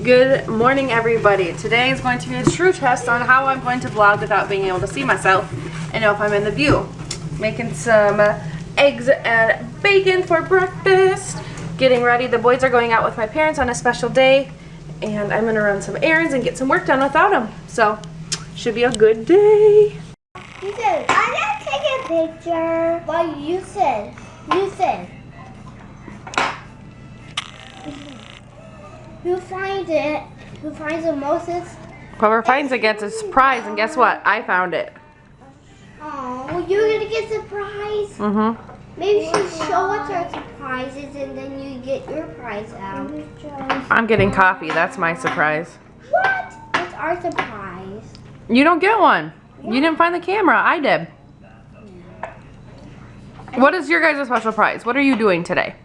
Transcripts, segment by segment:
Good morning, everybody. Today is going to be a true test on how I'm going to vlog without being able to see myself and know if I'm in the view. Making some eggs and bacon for breakfast. Getting ready. The boys are going out with my parents on a special day, and I'm gonna run some errands and get some work done without them. So, should be a good day. You said, I'm gonna take a picture. Well, you said. Who finds it? Who finds the mostest? Whoever finds it gets a prize, and guess what? I found it. Oh, well, you're gonna get the prize? Mm-hmm. Maybe you should show us our surprises and then you get your prize out. I'm getting coffee. That's my surprise. What? What's our surprise? You don't get one. You didn't find the camera. I did. What is your guys' special prize? What are you doing today?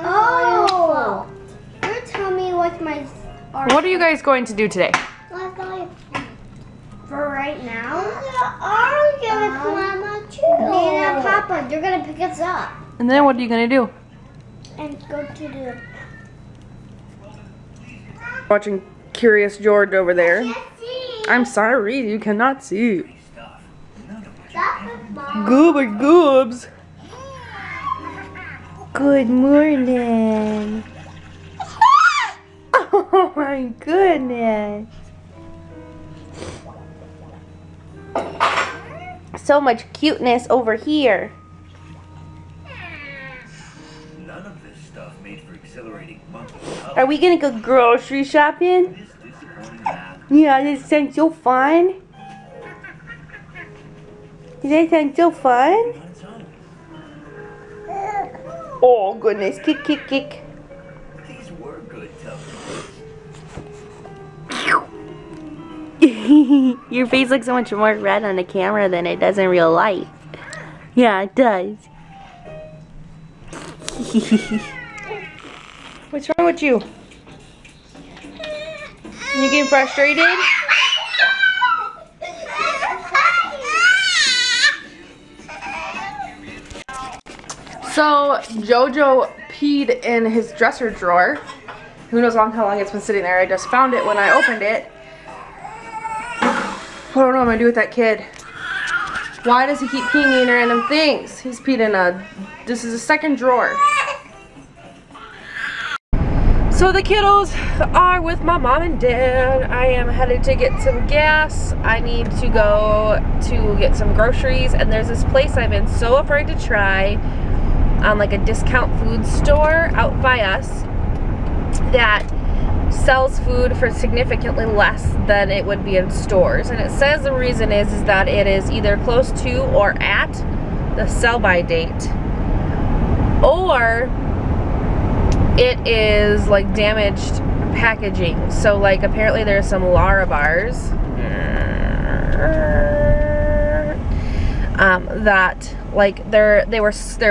Oh! You're telling me what's my... What are you guys going to do today? For right now? I'm gonna Mama too. Me and Papa, they're gonna pick us up. And then what are you going to do? And go to the... Watching Curious George over there. I'm sorry, you cannot see. Goober goobs. Good morning. Oh my goodness. So much cuteness over here. None of this stuff made for exhilarating monthly. Are we gonna go grocery shopping? Yeah, this sounds so fun. Does that sound so fun? Oh goodness, kick, kick, kick. These were good Your face looks so much more red on the camera than it does in real life. Yeah, it does. What's wrong with you? You getting frustrated? So, Jojo peed in his dresser drawer. Who knows how long it's been sitting there. I just found it when I opened it. I don't know what I'm gonna do with that kid. Why does he keep peeing in random things? He's peed in this is a second drawer. So the kiddos are with my mom and dad. I am headed to get some gas. I need to go to get some groceries, and there's this place I've been so afraid to try on like a discount food store out by us that sells food for significantly less than it would be in stores, and it says the reason is that it is either close to or at the sell-by date, or it is like damaged packaging. So like apparently there's some Lara bars that like their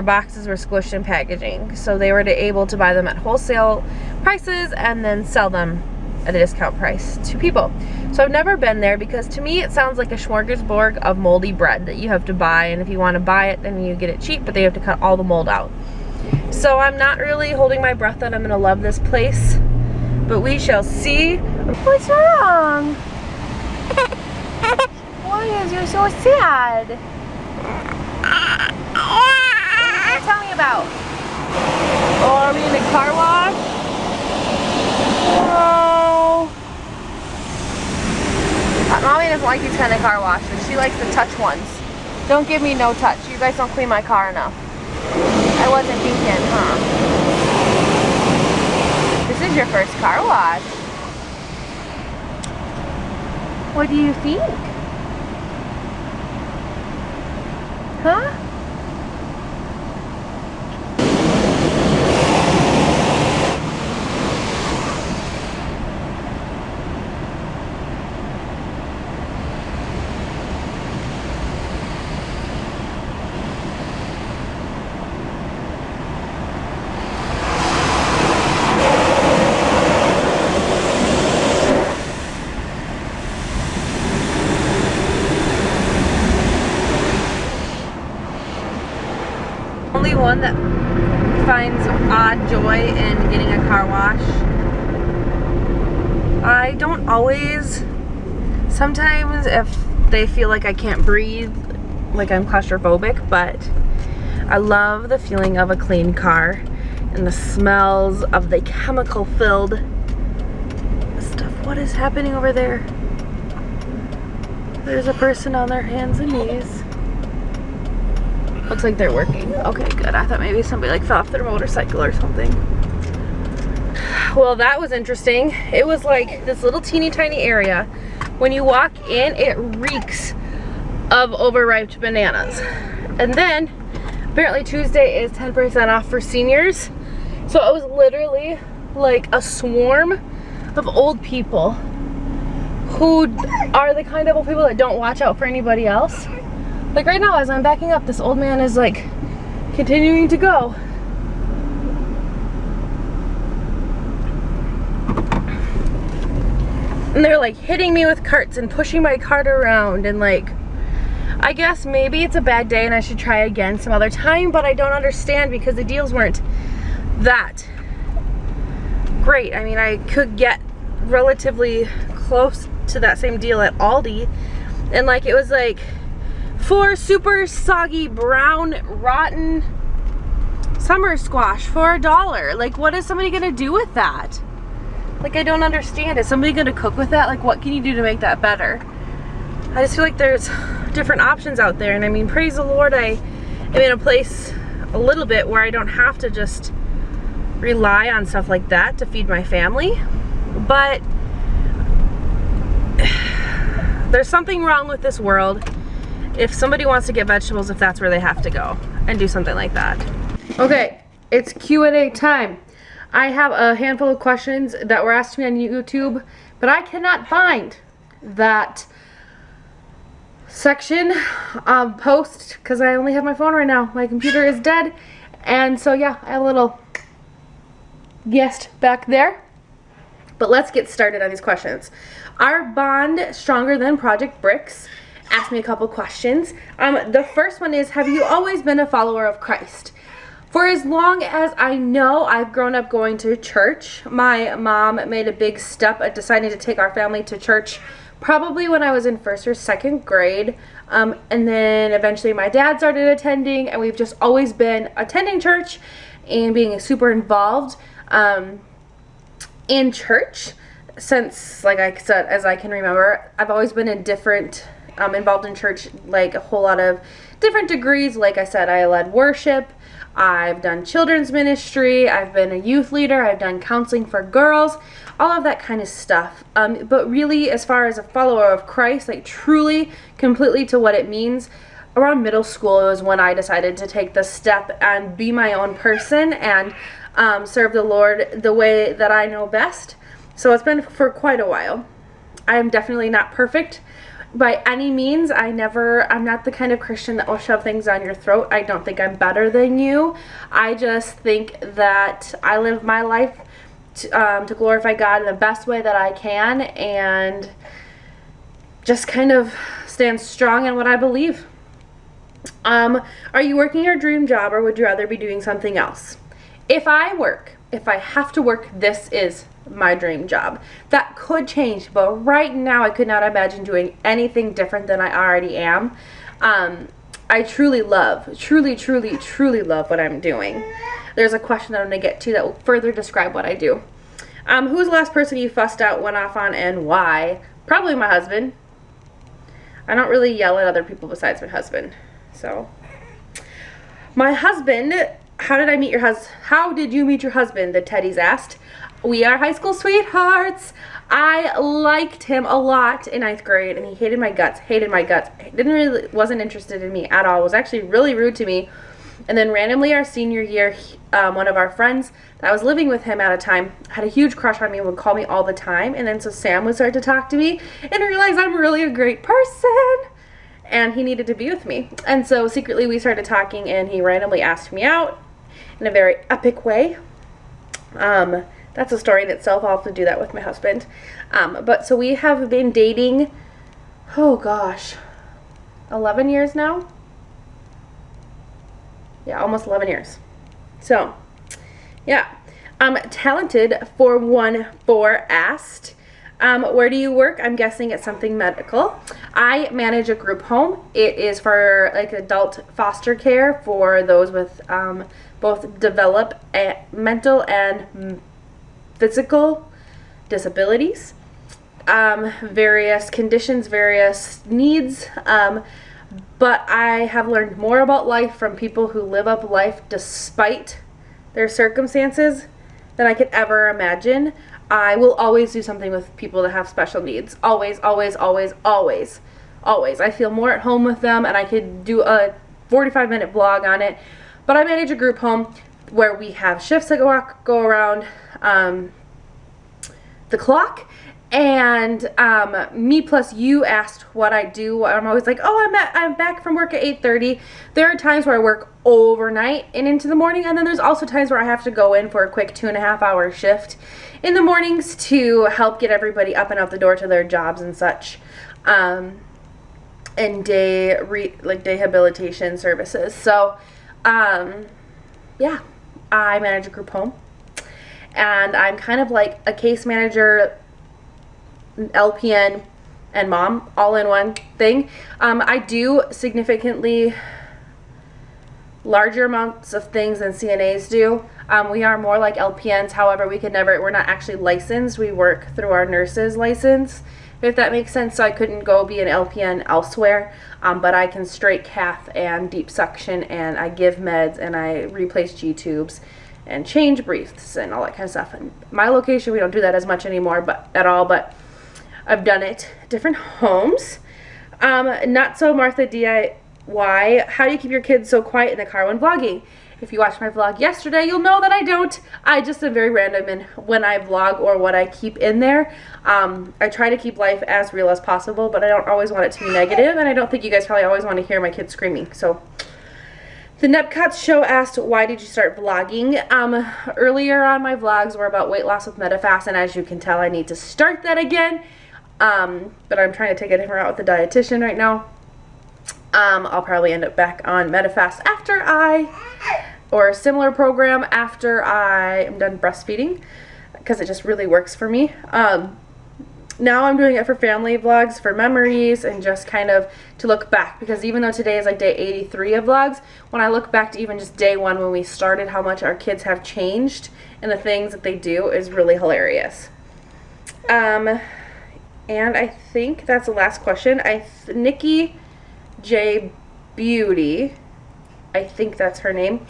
boxes were squished in packaging, so they were able to buy them at wholesale prices and then sell them at a discount price to people. So I've never been there because to me it sounds like a smorgasbord of moldy bread that you have to buy, and if you want to buy it then you get it cheap, but they have to cut all the mold out. So I'm not really holding my breath that I'm gonna love this place, but we shall see. What's wrong? Why is you so sad? Tell me about. Oh, are we in a car wash? Oh. Mommy doesn't like these kind of car washes. She likes the touch ones. Don't give me no touch. You guys don't clean my car enough. I wasn't thinking, huh? This is your first car wash. What do you think? Huh? joy in getting a car wash. I don't always, sometimes if they feel like I can't breathe, like I'm claustrophobic, but I love the feeling of a clean car and the smells of the chemical filled stuff. What is happening over there? There's a person on their hands and knees. Looks like they're working. Okay, good. I thought maybe somebody like fell off their motorcycle or something. Well, that was interesting. It was like this little teeny tiny area. When you walk in, it reeks of overripe bananas. And then apparently Tuesday is 10% off for seniors. So it was literally like a swarm of old people who are the kind of old people that don't watch out for anybody else. Like right now as I'm backing up, this old man is like continuing to go. And they're like hitting me with carts and pushing my cart around, and like, I guess maybe it's a bad day and I should try again some other time, but I don't understand because the deals weren't that great. I mean, I could get relatively close to that same deal at Aldi, and like it was like 4 super soggy brown rotten summer squash for $1. Like, what is somebody gonna do with that? Like, I don't understand. Is somebody gonna cook with that? Like, what can you do to make that better? I just feel like there's different options out there, and I mean, praise the Lord, I am in a place a little bit where I don't have to just rely on stuff like that to feed my family. But there's something wrong with this world if somebody wants to get vegetables, if that's where they have to go and do something like that. Okay, it's Q&A time. I have a handful of questions that were asked me on YouTube, but I cannot find that section post because I only have my phone right now. My computer is dead, and so yeah, I have a little guest back there. But let's get started on these questions. Are bond stronger than project bricks? Asked me a couple questions. The first one is, have you always been a follower of Christ? For as long as I know, I've grown up going to church. My mom made a big step at deciding to take our family to church probably when I was in 1st or 2nd grade. And then eventually my dad started attending, and we've just always been attending church and being super involved in church since, like I said, as I can remember. I've always been in different, involved in church, like a whole lot of different degrees. Like I said, I led worship. I've done children's ministry, I've been a youth leader, I've done counseling for girls, all of that kind of stuff. But really, as far as a follower of Christ, like truly, completely to what it means, around middle school was when I decided to take the step and be my own person and serve the Lord the way that I know best. So it's been for quite a while. I am definitely not perfect by any means. I'm not the kind of Christian that will shove things down your throat. I don't think I'm better than you. I just think that I live my life to glorify God in the best way that I can, and just kind of stand strong in what I believe. Are you working your dream job, or would you rather be doing something else? If I have to work, this is my dream job. That could change, but right now I could not imagine doing anything different than I already am. I truly love what I'm doing. There's a question that I'm going to get to that will further describe what I do. Who's the last person you fussed out, went off on, and why? Probably my husband. I don't really yell at other people besides my husband. So, my husband, how did you meet your husband? The Teddies asked. We are high school sweethearts. I liked him a lot in 9th grade, and he hated my guts. Wasn't interested in me at all. Was actually really rude to me. And then randomly our senior year, one of our friends that was living with him at a time had a huge crush on me and would call me all the time. And then so Sam would start to talk to me and realize I'm really a great person, and he needed to be with me. And so secretly we started talking, and he randomly asked me out in a very epic way. That's a story in itself. I'll have to do that with my husband. But so we have been dating, oh gosh, 11 years now? Yeah, almost 11 years. So, yeah. Talented 414 asked, where do you work? I'm guessing it's something medical. I manage a group home. It is for like adult foster care for those with both mental and physical disabilities, various conditions, various needs. But I have learned more about life from people who live up life despite their circumstances than I could ever imagine. I will always do something with people that have special needs. Always, always, always, always, always. I feel more at home with them, and I could do a 45-minute vlog on it. But I manage a group home where we have shifts that go around the clock. And me plus you asked what I do. I'm always like, oh, I'm back from work at 8:30. There are times where I work overnight and into the morning, and then there's also times where I have to go in for a quick 2.5-hour shift in the mornings to help get everybody up and out the door to their jobs and such, and day rehabilitation services. So yeah, I manage a group home, and I'm kind of like a case manager, LPN, and mom all in one thing. I do significantly larger amounts of things than CNAs do. We are more like LPNs, however, we're not actually licensed. We work through our nurse's license, if that makes sense. So I couldn't go be an LPN elsewhere, but I can straight cath and deep suction, and I give meds, and I replace G-tubes and change briefs and all that kind of stuff. And my location, we don't do that as much anymore, but I've done it. Different homes. Not so Martha DIY. How do you keep your kids so quiet in the car when vlogging? If you watched my vlog yesterday, you'll know that I don't. I just am very random in when I vlog or what I keep in there. I try to keep life as real as possible, but I don't always want it to be negative, and I don't think you guys probably always want to hear my kids screaming. So the Nepcots show asked, why did you start vlogging? Earlier on, my vlogs were about weight loss with MetaFast, and as you can tell, I need to start that again. But I'm trying to take a different route with the dietitian right now. I'll probably end up back on MetaFast or a similar program after I am done breastfeeding, because it just really works for me. Now I'm doing it for family vlogs, for memories, and just kind of to look back, because even though today is like day 83 of vlogs, when I look back to even just day 1 when we started, how much our kids have changed and the things that they do is really hilarious. And I think that's the last question. Nikki J. Beauty, I think that's her name,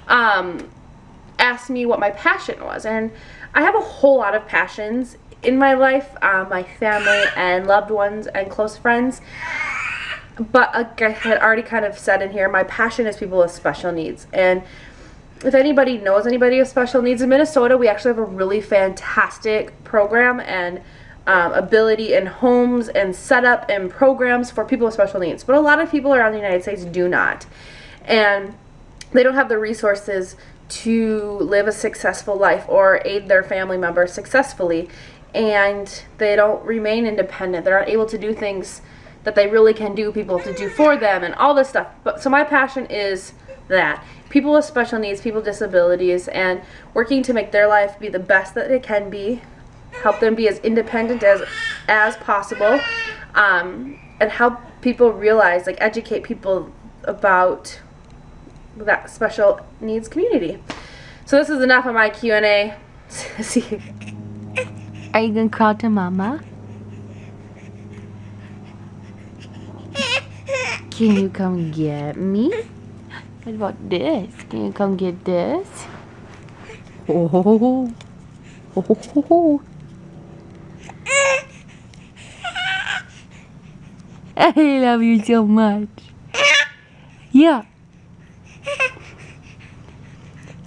asked me what my passion was. And I have a whole lot of passions in my life, my family and loved ones and close friends. But like I had already kind of said in here, my passion is people with special needs. And if anybody knows anybody with special needs in Minnesota, we actually have a really fantastic program and ability in homes and setup and programs for people with special needs. But a lot of people around the United States do not. And they don't have the resources to live a successful life or aid their family members successfully. And they don't remain independent. They're not able to do things that they really can do, people to do for them and all this stuff. But so my passion is that. People with special needs, people with disabilities, and working to make their life be the best that it can be. Help them be as independent as possible, and help people realize, like educate people about that special needs community. So this is enough of my Q&A. See, are you gonna crawl to mama? Can you come get me? What about this? Can you come get this? Oh. Oh. I love you so much. Yeah.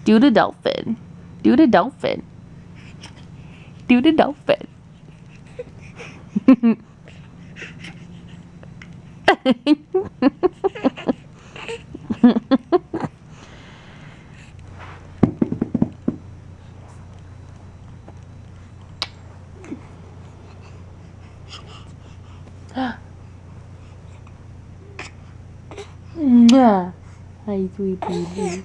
Do the dolphin. Do the dolphin. Do the dolphin. Hi, sweet baby.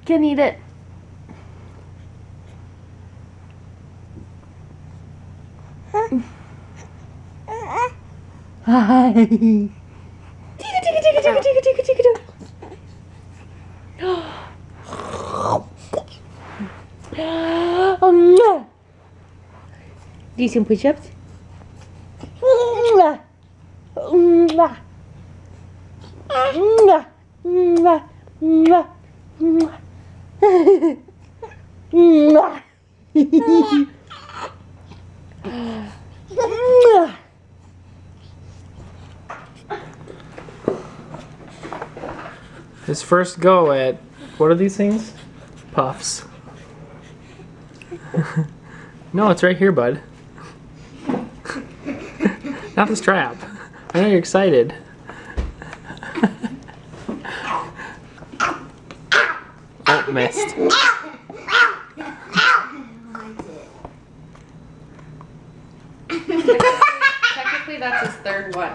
Can eat it. Hi. Do some push-ups? His first go at, what are these things? Puffs. No, it's right here, bud. Not the strap. I know you're excited. Oh, missed. Technically, that's his third one.